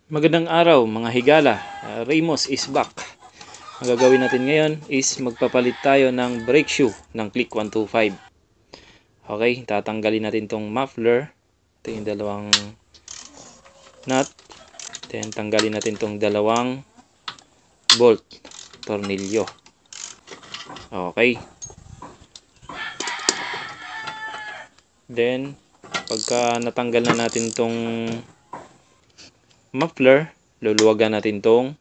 Magandang araw mga higala, Ramos is back. Ang gagawin natin ngayon is magpapalit tayo ng brake shoe ng Click 125. Okay, tatanggalin natin tong muffler. Ito yung dalawang nut. Then tanggalin natin tong dalawang bolt, tornilyo. Okay. Then pagka natanggal na natin tong muffler, luluwagan natin tong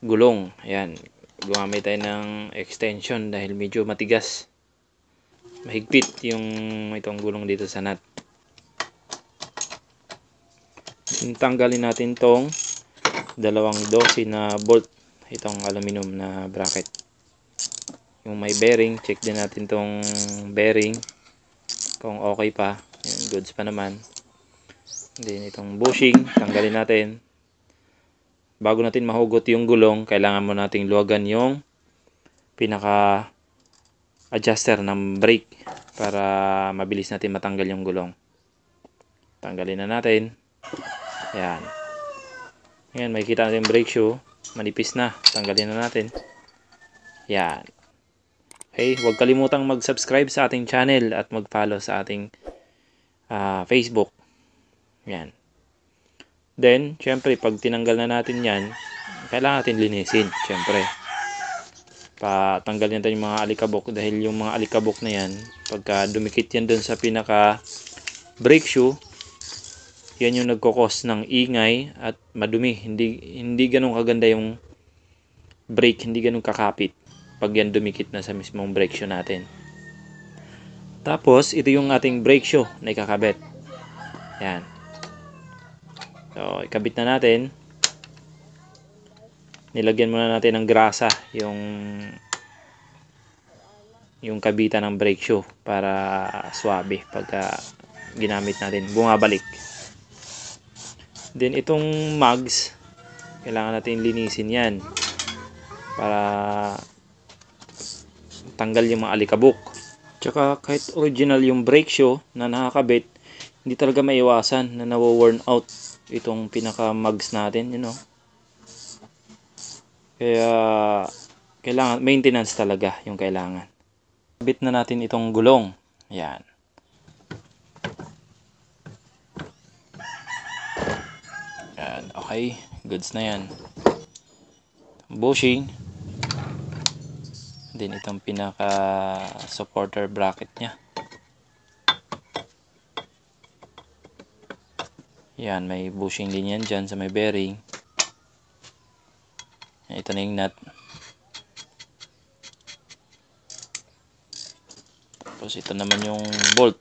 gulong. Ayan, gumamit tayo ng extension dahil medyo matigas, mahigpit itong gulong dito sa nut. Tanggalin natin tong dalawang dosi na bolt, itong aluminum na bracket. Yung may bearing, check din natin tong bearing kung okay pa. Yan, goods pa naman. Then itong bushing, tanggalin natin. Bago natin mahugot yung gulong, kailangan mo nating luwagan yung pinaka adjuster ng brake para mabilis natin matanggal yung gulong. Tanggalin na natin. Ayan. Ayan, makikita natin yung brake shoe. Manipis na. Tanggalin na natin. Ayan. Okay, huwag kalimutang mag-subscribe sa ating channel at mag-follow sa ating Facebook. Ayan. Then, syempre, pag tinanggal na natin yan, kailangan natin linisin, syempre. Patanggalin natin yung mga alikabok dahil yung mga alikabok na yan, pagka dumikit yan dun sa pinaka brake shoe, yan yung nagkukos ng ingay at madumi. Hindi ganun kaganda yung brake, hindi ganun kakapit pag yan dumikit na sa mismong brake shoe natin. Tapos, ito yung ating brake shoe na ikakabit. Yan. So, ikabit na natin. Nilagyan muna natin ng grasa yung kabitan ng brake shoe para swabe pagka ginamit natin, bumabalik. Then itong mugs, kailangan natin linisin yan para tanggal yung mga alikabok. Tsaka kahit original yung brake shoe na nakakabit, hindi talaga maiwasan na nawo-worn out itong pinaka mugs natin, Kaya kailangan maintenance talaga yung kailangan. Kabit na natin itong gulong. Ayan. Ayan, okay, goods na yan. Bushing. Then itong pinaka supporter bracket nya. Yan, may bushing din yan dyan sa may bearing. Ito na yung nut. Tapos ito naman yung bolt.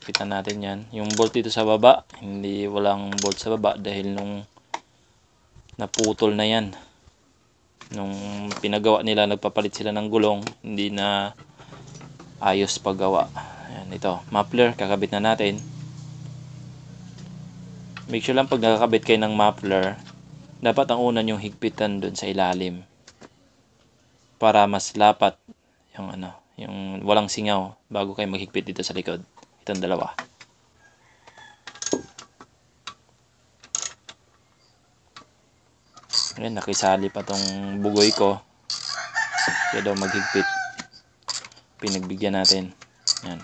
Kita natin yan. Yung bolt dito sa baba, walang bolt sa baba dahil nung naputol na yan. Nung pinagawa nila, nagpapalit sila ng gulong, hindi na ayos paggawa. Ayan, ito, muffler, kakabit na natin. Make sure lang pag nakakabit kayo ng muffler, dapat ang una yung higpitan dun sa ilalim para mas lapat yung walang singaw bago kayo maghigpit dito sa likod. Itong dalawa. Ayan, nakisali pa tong bugoy ko. Kaya daw maghigpit. Pinagbigyan natin. Ayan.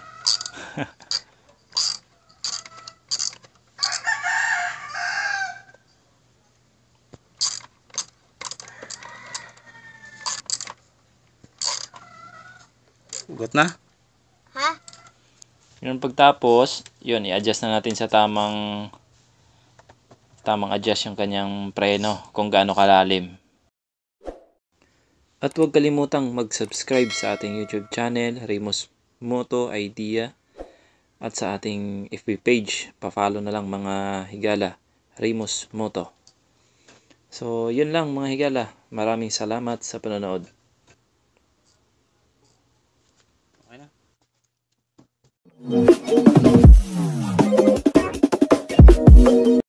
Ugot na? Ha? Yun, pagtapos, yun, i-adjust na natin sa tamang adjust yung kanyang preno kung gaano kalalim. At huwag kalimutang mag-subscribe sa ating YouTube channel, Ramos Moto Idea, at sa ating FB page. Pa-follow na lang mga higala, Ramos Moto. So, yun lang mga higala. Maraming salamat sa panonood.